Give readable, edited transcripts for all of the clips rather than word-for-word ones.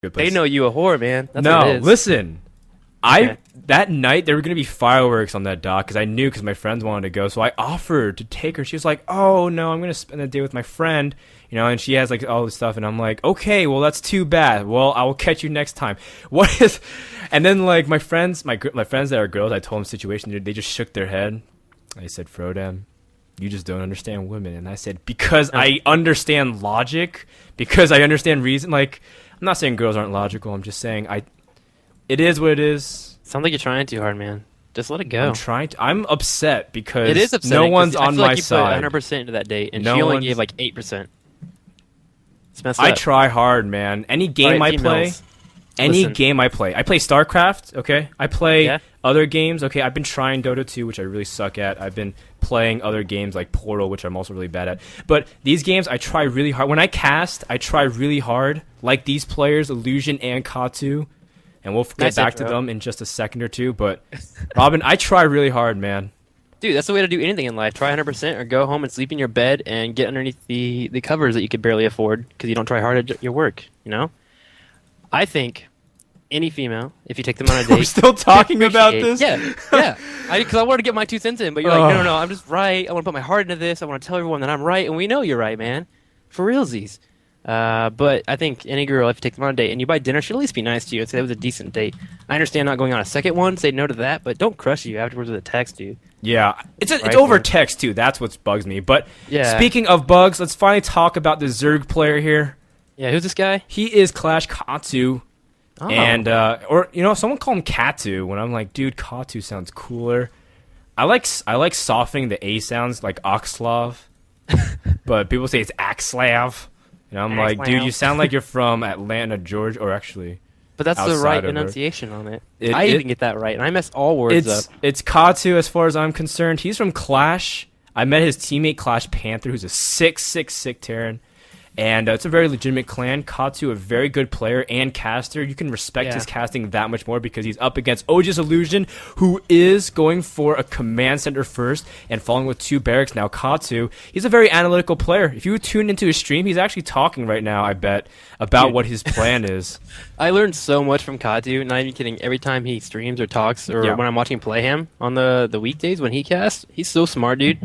Good place. They know you a whore, man. That's No, what it is. listen. Okay. That night there were gonna be fireworks on that dock because I knew because my friends wanted to go, so I offered to take her. She was like, "Oh no, I'm gonna spend the day with my friend," and she has like all this stuff, and I'm like, "Okay, well that's too bad. Well, I will catch you next time." What is? And then like my friends that are girls, I told them the situation. They just shook their head. I said, "Frodan, you just don't understand women," and I said, "Because I understand logic, because I understand reason." Like, I'm not saying girls aren't logical. I'm just saying it is what it is. Sounds like you're trying too hard, man. Just let it go. I'm upset because It is upsetting. no one's I on feel my like you side. put 100% into that date, and No she only one's- gave like 8%. It's messed I up. try hard, man. Any game Alright, I play, females. any Listen. game I play. I play StarCraft, okay? I play Yeah. other games, okay? I've been trying Dota 2, which I really suck at. I've been playing other games like Portal, which I'm also really bad at. But these games, I try really hard. When I cast, I try really hard, like these players, Illusion and Katu. And we'll get Nice back to intro. them in just a second or two. But, Robin, I try really hard, man. Dude, that's the way to do anything in life. Try 100% or go home and sleep in your bed and get underneath the covers that you could barely afford because you don't try hard at your work, I think any female, if you take them on a date... We're still talking about this? Yeah, yeah. Because I wanted to get my 2 cents in, but you're like, no, I'm just right. I want to put my heart into this. I want to tell everyone that I'm right, and we know you're right, man. For realsies. But I think any girl, if you take them on a date and you buy dinner, should at least be nice to you and say that was a decent date. I understand not going on a second one, say no to that, but don't crush you afterwards with a text, dude. Yeah, it's Right, over man. text too. That's what bugs me. But Yeah. speaking of bugs, let's finally talk about the Zerg player here. Yeah, who's this guy? He is Clash Katu, Oh. and or someone call him Katu. When I'm like, dude, Katu sounds cooler. I like softening the A sounds like Oxlav, but people say it's Axlav, and I'm like, dude, you sound like you're from Atlanta, Georgia, or actually. But that's the outside right of her. enunciation on it. It- I it- even get that right, and I mess all words up. It's Katu as far as I'm concerned. He's from Clash. I met his teammate Clash Panther, who's a sick Terran. And it's a very legitimate clan. Katu, a very good player and caster. You can respect Yeah. his casting that much more because he's up against oGs Illusion, who is going for a command center first and following with 2 barracks. Now, Katu, he's a very analytical player. If you tune into his stream, he's actually talking right now, I bet, about Dude. what his plan is. I learned so much from Katu, not even kidding. Every time he streams or talks, or Yeah. when I'm watching Playhem on the weekdays when he casts, he's so smart, dude.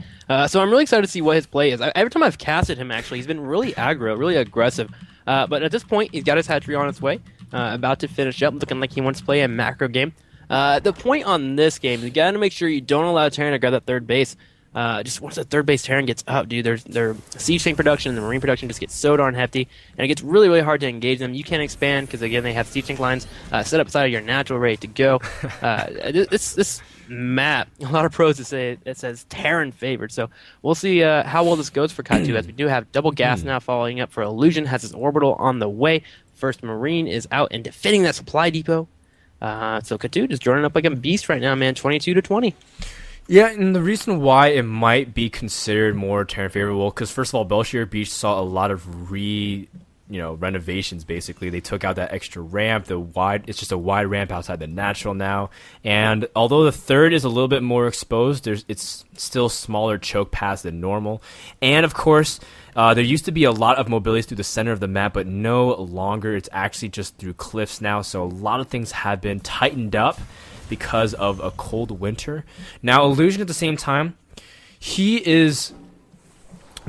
So I'm really excited to see what his play is. Every time I've casted him, actually, he's been really aggro, really aggressive. But at this point, he's got his hatchery on its way, about to finish up, looking like he wants to play a macro game. The point on this game is you got to make sure you don't allow Terran to grab that third base. Just once the third base Terran gets up, dude, their siege tank production and the marine production just gets so darn hefty, and it gets really, really hard to engage them. You can't expand because, again, they have siege tank lines set up beside of your natural ready to go. This map, a lot of pros say it says Terran favored, so we'll see how well this goes for Katu, as we do have double gas now following up for Illusion, has his orbital on the way. First Marine is out and defending that supply depot. So Katu just joining up like a beast right now, man, 22-20. Yeah, and the reason why it might be considered more Terran favorable, because first of all, Belshir Beach saw a lot of renovations. Basically, they took out that extra ramp. It's just a wide ramp outside the natural now. And although the third is a little bit more exposed, it's still smaller choke paths than normal. And of course, there used to be a lot of mobility through the center of the map, but no longer. It's actually just through cliffs now. So a lot of things have been tightened up because of a cold winter. Now, Illusion at the same time, he is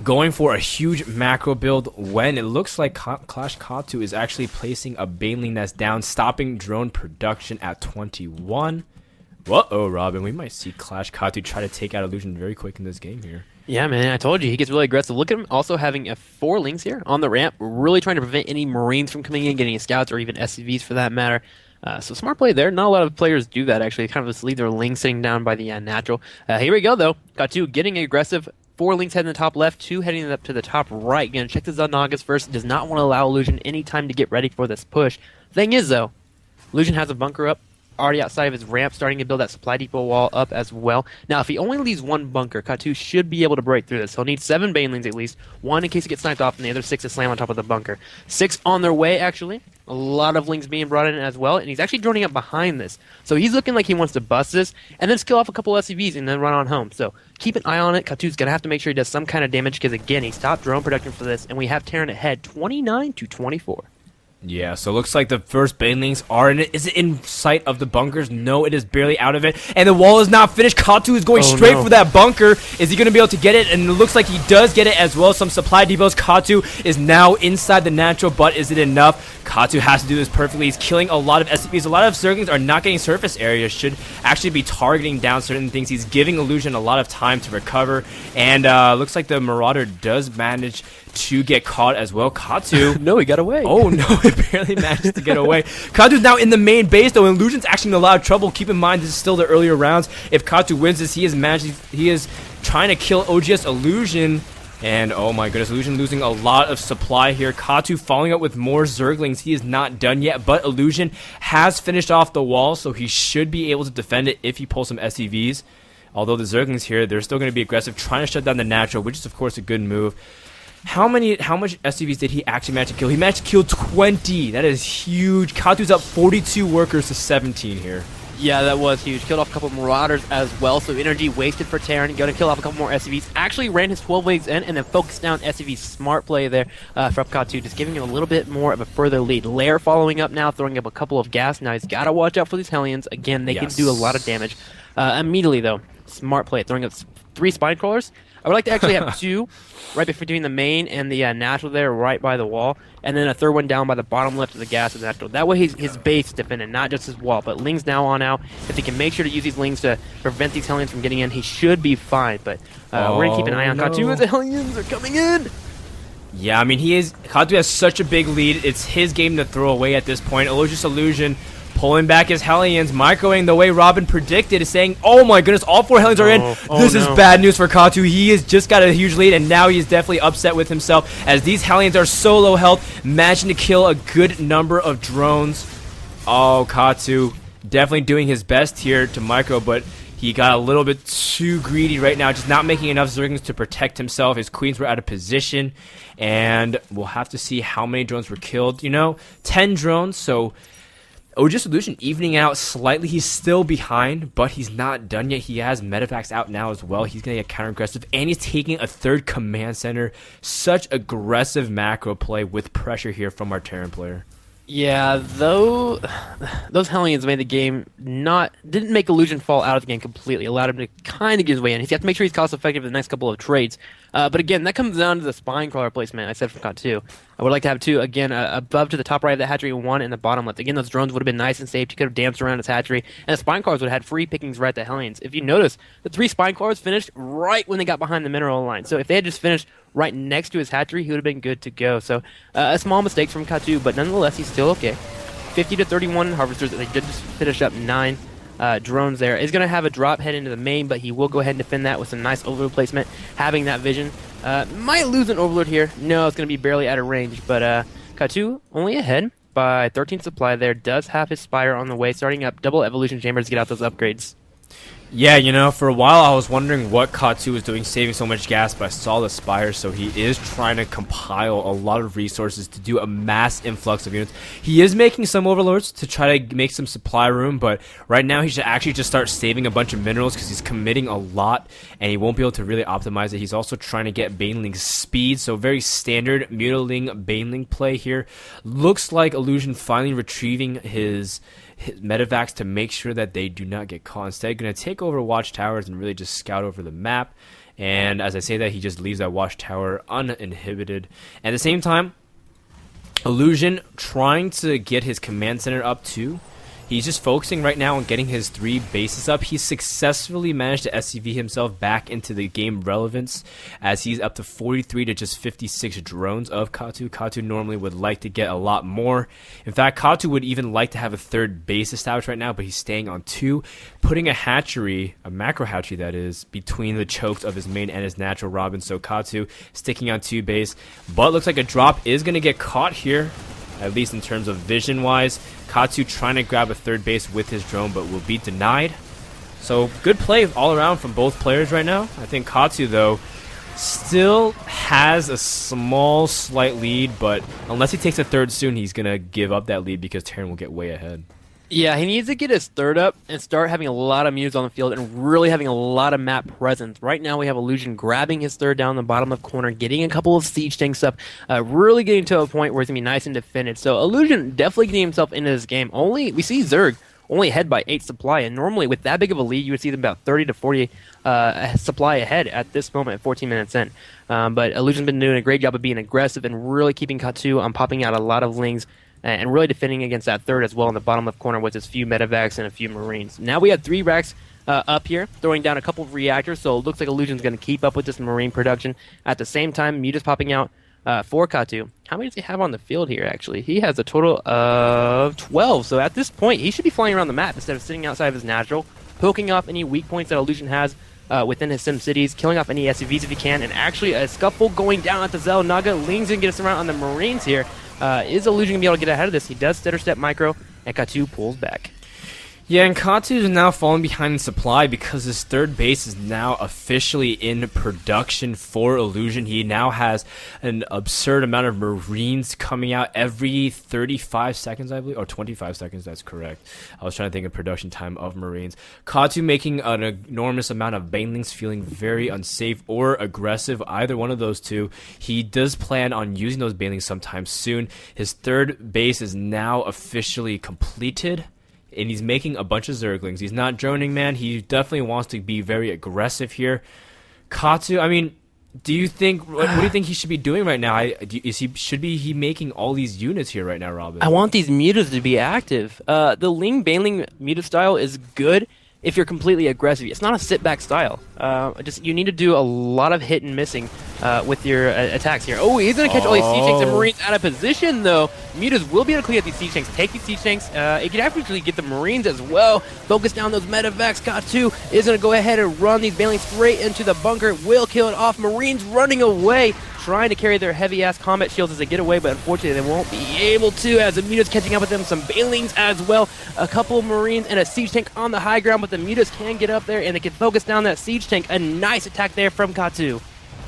going for a huge macro build when it looks like Clash Katu is actually placing a Baneling Nest down, stopping drone production at 21. Uh-oh, Robin, we might see Clash Katu try to take out Illusion very quick in this game here. Yeah, man, I told you, he gets really aggressive. Look at him also having 4 links here on the ramp, really trying to prevent any Marines from coming in, getting scouts, or even SCVs for that matter. So smart play there. Not a lot of players do that, actually. They kind of just leave their links sitting down by the natural. Here we go, though. Katu getting aggressive. 4 links heading to the top left, 2 heading up to the top right. Gonna check the Zanagas first. Does not want to allow Illusion any time to get ready for this push. Thing is, though, Illusion has a bunker up, already outside of his ramp, starting to build that supply depot wall up as well. Now, if he only leaves 1 bunker, Katu should be able to break through this. He'll need 7 Banelings at least, 1 in case he gets sniped off, and the other 6 to slam on top of the bunker. 6 on their way, actually. A lot of links being brought in as well, and he's actually joining up behind this. So he's looking like he wants to bust this, and then skill off a couple SCVs and then run on home. So keep an eye on it. Katu's going to have to make sure he does some kind of damage, because again, he stopped drone production for this, and we have Terran ahead 29-24. Yeah, so it looks like the first banelings are in it. Is it in sight of the bunkers? No, it is barely out of it. And the wall is not finished. Katu is going straight for that bunker. Is he going to be able to get it? And it looks like he does get it as well. Some supply depots. Katu is now inside the natural, but is it enough? Katu has to do this perfectly. He's killing a lot of SCPs. A lot of Zerglings are not getting surface areas. Should actually be targeting down certain things. He's giving Illusion a lot of time to recover. And looks like the Marauder does manage to get caught as well. Katu. No, he got away. Oh, no, it barely managed to get away. Katu's now in the main base, though. Illusion's actually in a lot of trouble. Keep in mind, this is still the earlier rounds. If Katu wins this, he is trying to kill oGs Illusion. And, oh my goodness, Illusion losing a lot of supply here. Katu following up with more Zerglings. He is not done yet, but Illusion has finished off the wall, so he should be able to defend it if he pulls some SCVs. Although the Zerglings here, they're still going to be aggressive, trying to shut down the natural, which is, of course, a good move. How much SCVs did he actually manage to kill? He managed to kill 20. That is huge. Katu's up 42 workers to 17 here. Yeah, that was huge. Killed off a couple of Marauders as well, so energy wasted for Terran. Going to kill off a couple more SCVs. Actually ran his 12 waves in and then focused down SCV's smart play there from Katu, just giving him a little bit more of a further lead. Lair following up now, throwing up a couple of gas. Now he's got to watch out for these Hellions. Again, they can do a lot of damage. Immediately, though, smart play, throwing up 3 spine crawlers. I would like to actually have 2 right between the main and the natural there, right by the wall, and then a third one down by the bottom left of the gas of the natural. That way his base is defended, not just his wall. But Lings now on out. If he can make sure to use these Lings to prevent these Hellions from getting in, he should be fine. But we're going to keep an eye on Katu as the Hellions are coming in. Yeah, I mean, Katu has such a big lead. It's his game to throw away at this point. Illusion pulling back his Hellions, microwaving the way Robin predicted, is saying, oh my goodness, all 4 Hellions are in. This is bad news for Katu. He has just got a huge lead, and now he is definitely upset with himself, as these Hellions are so low health, managing to kill a good number of drones. Oh, Katu definitely doing his best here to micro, but he got a little bit too greedy right now, just not making enough Zerglings to protect himself. His queens were out of position, and we'll have to see how many drones were killed. 10 drones, so oGs Illusion evening out slightly. He's still behind, but he's not done yet. He has Medivacs out now as well. He's going to get counter-aggressive, and he's taking a 3rd command center. Such aggressive macro play with pressure here from our Terran player. Yeah, though those Hellions made the game didn't make Illusion fall out of the game completely. Allowed him to kind of get his way in. He's got to make sure he's cost effective in the next couple of trades. But again, that comes down to the spine crawler placement. I said from Katu. I would like to have 2 again above to the top right of the hatchery and 1 in the bottom left. Again, those drones would have been nice and safe. He could have danced around his hatchery, and the spine crawlers would have had free pickings right at the Hellions. If you notice, the 3 spine crawlers finished right when they got behind the mineral line. So if they had just finished right next to his hatchery, he would have been good to go. So a small mistake from Katu, but nonetheless, he's still okay. 50 to 31 harvesters. They did just finish up 9 drones there. He's going to have a drop head into the main, but he will go ahead and defend that with some nice overlord placement. Having that vision. Might lose an overlord here. No, it's going to be barely out of range, but Katu only ahead by 13 supply there. Does have his Spire on the way, starting up double evolution chambers to get out those upgrades. Yeah, for a while I was wondering what Katu was doing, saving so much gas, but I saw the Spire, so he is trying to compile a lot of resources to do a mass influx of units. He is making some overlords to try to make some supply room, but right now he should actually just start saving a bunch of minerals because he's committing a lot, and he won't be able to really optimize it. He's also trying to get Baneling speed, so very standard Mutiling Baneling play here. Looks like Illusion finally retrieving his Medivacs to make sure that they do not get caught. Instead, going to take over watchtowers and really just scout over the map. And as I say that, he just leaves that watchtower uninhibited. At the same time, Illusion trying to get his command center up too. He's just focusing right now on getting his 3 bases up. He's successfully managed to SCV himself back into the game relevance, as he's up to 43 to just 56 drones of Katu. Katu normally would like to get a lot more. In fact, Katu would even like to have a 3rd base established right now, but he's staying on 2, putting a hatchery, a macro hatchery that is, between the chokes of his main and his natural Robin. So Katu sticking on 2 base, but looks like a drop is going to get caught here, at least in terms of vision-wise. Katu trying to grab a 3rd base with his drone, but will be denied. So good play all around from both players right now. I think Katu, though, still has a slight lead, but unless he takes a 3rd soon, he's going to give up that lead because Terran will get way ahead. Yeah, he needs to get his third up and start having a lot of mules on the field and really having a lot of map presence. Right now, we have Illusion grabbing his third down the bottom left corner, getting a couple of siege tanks up, really getting to a point where it's going to be nice and defended. So Illusion definitely getting himself into this game. We see Zerg only ahead by 8 supply, and normally with that big of a lead, you would see them about 30 to 40 supply ahead at this moment, 14 minutes in. But Illusion's been doing a great job of being aggressive and really keeping Katu on popping out a lot of lings and really defending against that third as well in the bottom left corner with his few medevacs and a few marines. Now we have 3 racks up here, throwing down a couple of reactors, so it looks like Illusion's going to keep up with this marine production. At the same time, Mute is popping out for Katu. How many does he have on the field here, actually? He has a total of 12, so at this point, he should be flying around the map instead of sitting outside of his natural, poking off any weak points that Illusion has within his sim cities, killing off any SUVs if he can, and actually a scuffle going down at the Naga. Ling's going to get us around on the marines here. Is Illusion going to be able to get ahead of this? He does stutter step micro, and Katu pulls back. Yeah, and Katu is now falling behind in supply because his third base is now officially in production for Illusion. He now has an absurd amount of Marines coming out every 35 seconds, I believe, or 25 seconds, that's correct. I was trying to think of production time of Marines. Katu making an enormous amount of Banelings, feeling very unsafe or aggressive, either one of those two. He does plan on using those Banelings sometime soon. His third base is now officially completed, and he's making a bunch of Zerglings. He's not droning, man. He definitely wants to be very aggressive here. Katu, I mean, do you think what do you think he should be doing right now? Should he making all these units here right now, Robin? I want these mutas to be active. The Ling Baneling muta style is good if you're completely aggressive. It's not a sit-back style. You need to do a lot of hit and missing with your attacks here. Oh, he's going to catch all these siege tanks and Marines out of position, though. Mutas will be able to clear these siege tanks, take these siege tanks. It could actually get the Marines as well. Focus down those medevacs. Katu is going to go ahead and run these Banelings straight into the bunker. Will kill it off. Marines running away, trying to carry their heavy-ass combat shields as they get away, but unfortunately they won't be able to as the Mutas catching up with them. Some Banelings as well. A couple of Marines and a siege tank on the high ground, but the Mutas can get up there and they can focus down that siege tank. A nice attack there from Katu.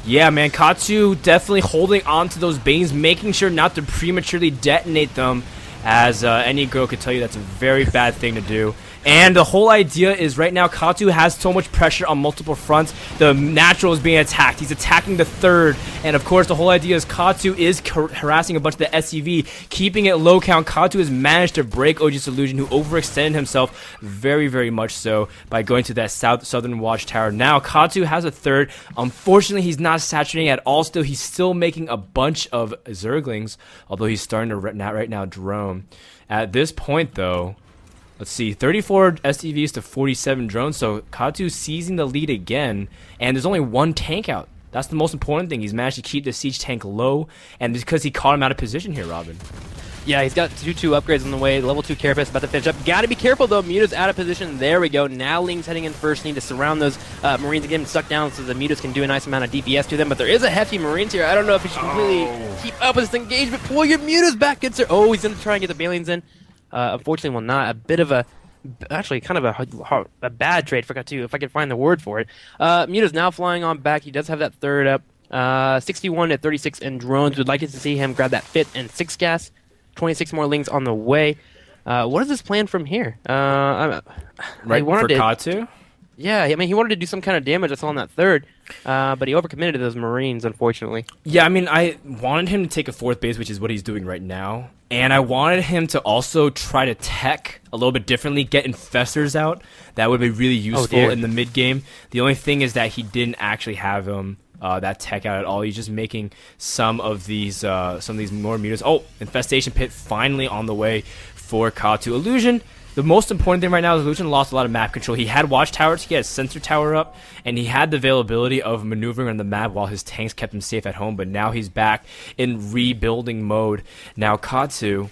Yeah, man, Katu definitely holding on to those Banes, making sure not to prematurely detonate them, as any girl could tell you that's a very bad thing to do. And the whole idea is right now Katu has so much pressure on multiple fronts. The natural is being attacked. He's attacking the third. And of course, the whole idea is Katu is harassing a bunch of the SUV, keeping it low count. Katu has managed to break oGs Illusion, who overextended himself very, very much so by going to that southern watchtower. Now, Katu has a third. Unfortunately, he's not saturating at all still. He's still making a bunch of Zerglings, although he's starting to right now drone. At this point, though, let's see, 34 SCVs to 47 drones, so Katu seizing the lead again, and there's only one tank out. That's the most important thing. He's managed to keep the siege tank low, and because he caught him out of position here, Robin. Yeah, he's got 2-2 upgrades on the way. Level 2 Carapace about to finish up. Gotta be careful, though. Muta's out of position. There we go. Now Ling's heading in first. Need to surround those Marines and get them stuck down so the Mutas can do a nice amount of DPS to them. But there is a hefty Marines here. I don't know if he should completely keep up with this engagement. Pull your Mutas back, good sir. Oh, he's going to try and get the Banelings in. Unfortunately, will not. A bit of actually kind of a bad trade for Katu, if I can find the word for it. Muta's now flying on back. He does have that third up. 61 at 36 in drones. Would like to see him grab that 5th and 6th gas. 26 more Lings on the way. What is his plan from here? Right for Katu? Yeah, I mean, he wanted to do some kind of damage. I saw on that third, but he overcommitted to those Marines, unfortunately. Yeah, I mean, I wanted him to take a 4th base, which is what he's doing right now. And I wanted him to also try to tech a little bit differently, get Infestors out. That would be really useful in the mid-game. The only thing is that he didn't actually have him that tech out at all. He's just making some of these more mutas. Oh, Infestation Pit finally on the way for Katu. Illusion, the most important thing right now is Illusion lost a lot of map control. He had watchtowers, he had sensor tower up, and he had the availability of maneuvering on the map while his tanks kept him safe at home, but now he's back in rebuilding mode. Now Katu,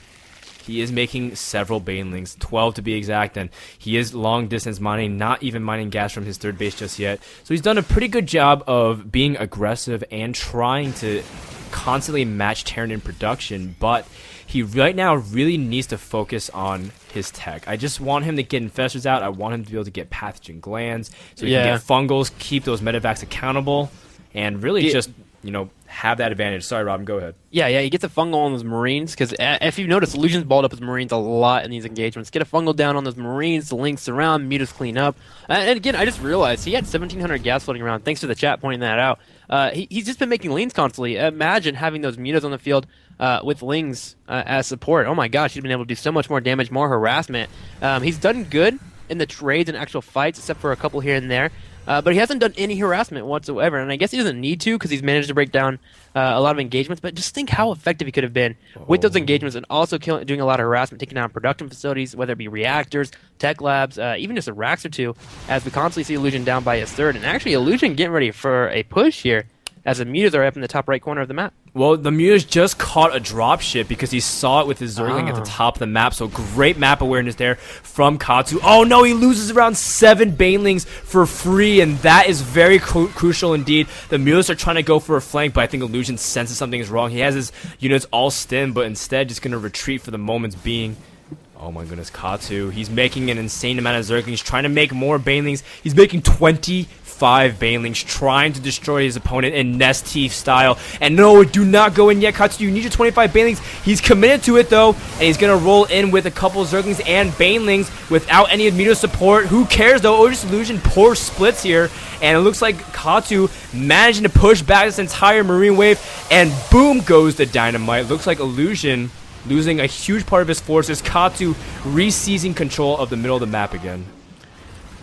he is making several Banelings, 12 to be exact, and he is long distance mining, not even mining gas from his third base just yet. So he's done a pretty good job of being aggressive and trying to constantly match Terran in production, but he right now really needs to focus on his tech. I just want him to get Infestors out. I want him to be able to get pathogen glands so he can get fungals, keep those medevacs accountable, and really just have that advantage. Sorry, Robin, go ahead. Yeah, he gets a fungal on those Marines, because if you notice, Illusion's balled up his Marines a lot in these engagements. Get a fungal down on those Marines, the links around, Mutas clean up. And again, I just realized he had 1,700 gas floating around, thanks to the chat pointing that out. He's just been making lanes constantly. Imagine having those Mutas on the field with Lings as support. Oh my gosh, he's been able to do so much more damage, more harassment. He's done good in the trades and actual fights, except for a couple here and there. But he hasn't done any harassment whatsoever, and I guess he doesn't need to because he's managed to break down a lot of engagements. But just think how effective he could have been with those engagements, and also doing a lot of harassment, taking down production facilities, whether it be reactors, tech labs, even just a racks or two, as we constantly see Illusion down by his third. And actually, Illusion getting ready for a push here, as the Mutas are up in the top right corner of the map. Well, the Mutas just caught a dropship because he saw it with his Zergling at the top of the map, so great map awareness there from Katu. Oh no, he loses around 7 Banelings for free, and that is very crucial indeed. The Mutas are trying to go for a flank, but I think Illusion senses something is wrong. He has his units all stim, but instead just going to retreat for the moment's being. Oh my goodness, Katu. He's making an insane amount of Zerglings, trying to make more Banelings. He's making 25 Banelings, trying to destroy his opponent in Nest Thief style. And no, do not go in yet, Katu. You need your 25 Banelings. He's committed to it, though, and he's going to roll in with a couple Zerglings and Banelings without any Muta support. Who cares, though? oGs Illusion poor splits here, and it looks like Katu managing to push back this entire Marine wave, and boom goes the Dynamite. Looks like Illusion losing a huge part of his forces. Katu re-seizing control of the middle of the map again.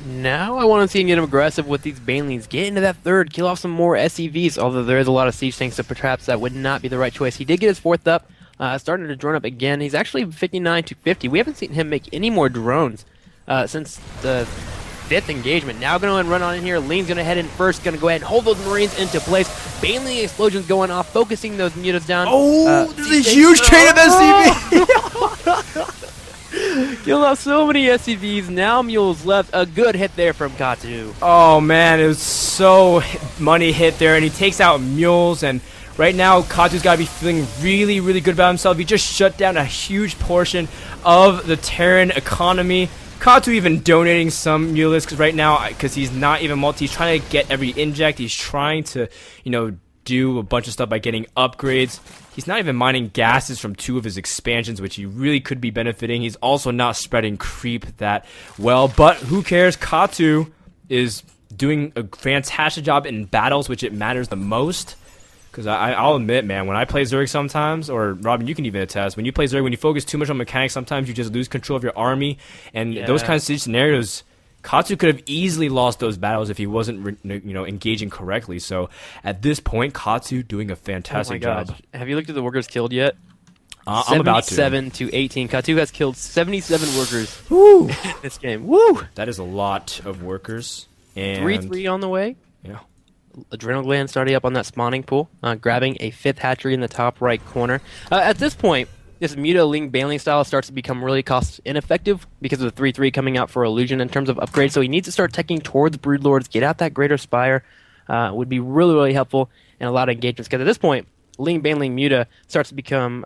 Now I want to see him get aggressive with these Banelings. Get into that third, kill off some more SCVs, although there is a lot of siege tanks, so perhaps that would not be the right choice. He did get his fourth up, starting to drone up again. He's actually 59 to 50. We haven't seen him make any more drones since the 5th engagement. Now going to run on in here. Lean's going to head in first, going to go ahead and hold those Marines into place. Baneling explosions going off, focusing those Mutas down. Oh, there's a huge train of SCV! Killed off so many SCVs. Now Mules left. A good hit there from Katu. Oh man, it was so money hit there, and he takes out Mules, and right now Katu's got to be feeling really, really good about himself. He just shut down a huge portion of the Terran economy. Katu even donating some Mules because right now, because he's not even multi, he's trying to get every inject. He's trying to, do a bunch of stuff by getting upgrades. He's not even mining gases from 2 of his expansions, which he really could be benefiting. He's also not spreading creep that well, but who cares? Katu is doing a fantastic job in battles, which it matters the most. Because I'll admit, man, when I play Zerg sometimes, or Robin, you can even attest, when you play Zerg, when you focus too much on mechanics, sometimes you just lose control of your army, and those kinds of scenarios, Katu could have easily lost those battles if he wasn't, engaging correctly. So at this point, Katu doing a fantastic job. Have you looked at the workers killed yet? I'm about to. 77 to 18. Katu has killed 77 workers Woo! in this game. Woo! That is a lot of workers. And 3-3 on the way. Yeah. Adrenal gland starting up on that spawning pool, grabbing a 5th hatchery in the top right corner. At this point, this Muta Ling Baneling style starts to become really cost ineffective because of the 3-3 coming out for Illusion in terms of upgrades. So he needs to start teching towards Broodlords, get out that Greater Spire. Would be really, really helpful in a lot of engagements. Because at this point, Ling Baneling Muta starts to become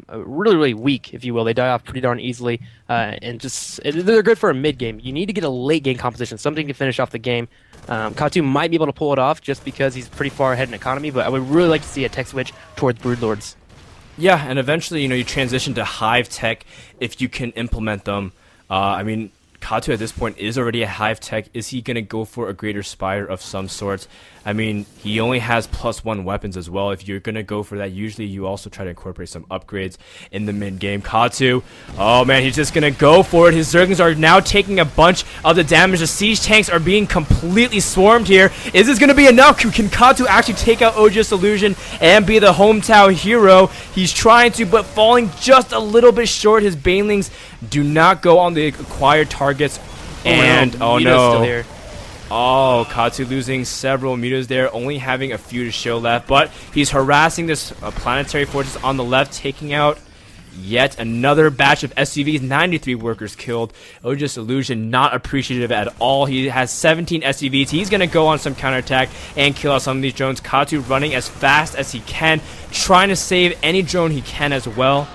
really, really weak, if you will. They die off pretty darn easily, and they're good for a mid game. You need to get a late game composition, something to finish off the game. Katu might be able to pull it off just because he's pretty far ahead in economy, but I would really like to see a tech switch towards Broodlords. Yeah, and eventually, you transition to Hive Tech if you can implement them. Katu at this point is already a Hive Tech. Is he going to go for a Greater Spire of some sort? He only has +1 weapons as well. If you're going to go for that, usually you also try to incorporate some upgrades in the mid-game. Katu, oh man, he's just going to go for it. His Zerglings are now taking a bunch of the damage. The siege tanks are being completely swarmed here. Is this going to be enough? Can Katu actually take out oGs Illusion and be the hometown hero? He's trying to, but falling just a little bit short. His Banelings do not go on the acquired targets. And, oh no. Still here. Oh, Katu losing several Mutas there, only having a few to show left, but he's harassing this planetary fortress on the left, taking out yet another batch of SCVs, 93 workers killed. oGs Illusion not appreciative at all. He has 17 SCVs. He's going to go on some counterattack and kill out some of these drones. Katu running as fast as he can, trying to save any drone he can as well.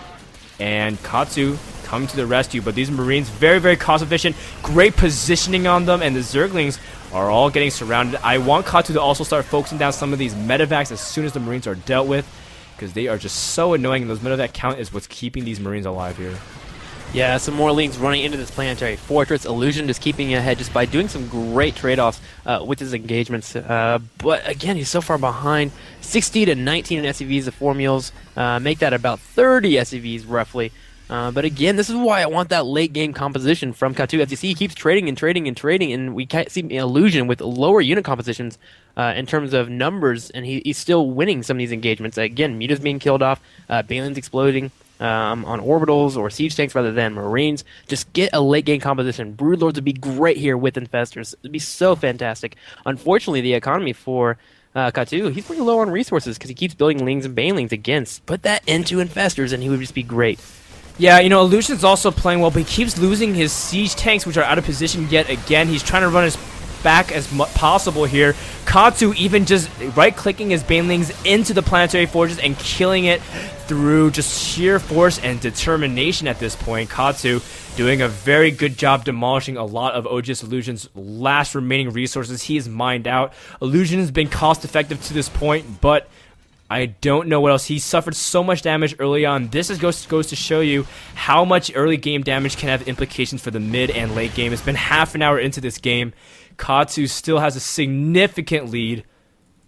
And Katu coming to the rescue, but these Marines, very, very cost efficient, great positioning on them, and the Zerglings are all getting surrounded. I want Katu to also start focusing down some of these medevacs as soon as the Marines are dealt with, because they are just so annoying, and those medevac count is what's keeping these Marines alive here. Yeah, some more Lings running into this planetary fortress. Illusion just keeping ahead just by doing some great trade-offs with his engagements. But again, he's so far behind. 60 to 19 in SCVs of 4 meals. Make that about 30 SCVs roughly. But again, this is why I want that late game composition from Katu. As you see, he keeps trading and trading and trading, and we can't see Illusion with lower unit compositions in terms of numbers, and he's still winning some of these engagements. Again, Muta's being killed off, Balin's exploding. On orbitals or siege tanks rather than Marines. Just get a late game composition. Broodlords would be great here with Infestors. It'd be so fantastic. Unfortunately, the economy for Katu, he's pretty low on resources because he keeps building Lings and Banelings against. Put that into Infestors and he would just be great. Yeah, you know, Illusion's also playing well, but he keeps losing his siege tanks, which are out of position yet again. He's trying to run his back as possible here. Katu even just right-clicking his Banelings into the planetary fortress and killing it through just sheer force and determination at this point. Katu doing a very good job demolishing a lot of oGs Illusion's last remaining resources. He is mined out. Illusion has been cost-effective to this point, but I don't know what else. He suffered so much damage early on. This goes to show you how much early game damage can have implications for the mid and late game. It's been half an hour into this game. Katu still has a significant lead.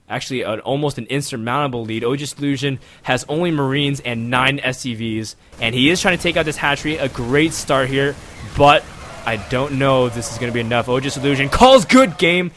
Actually, almost an insurmountable lead. oGs Illusion has only Marines and 9 SCVs, and he is trying to take out this hatchery. A great start here, but I don't know if this is going to be enough. oGs Illusion calls good game,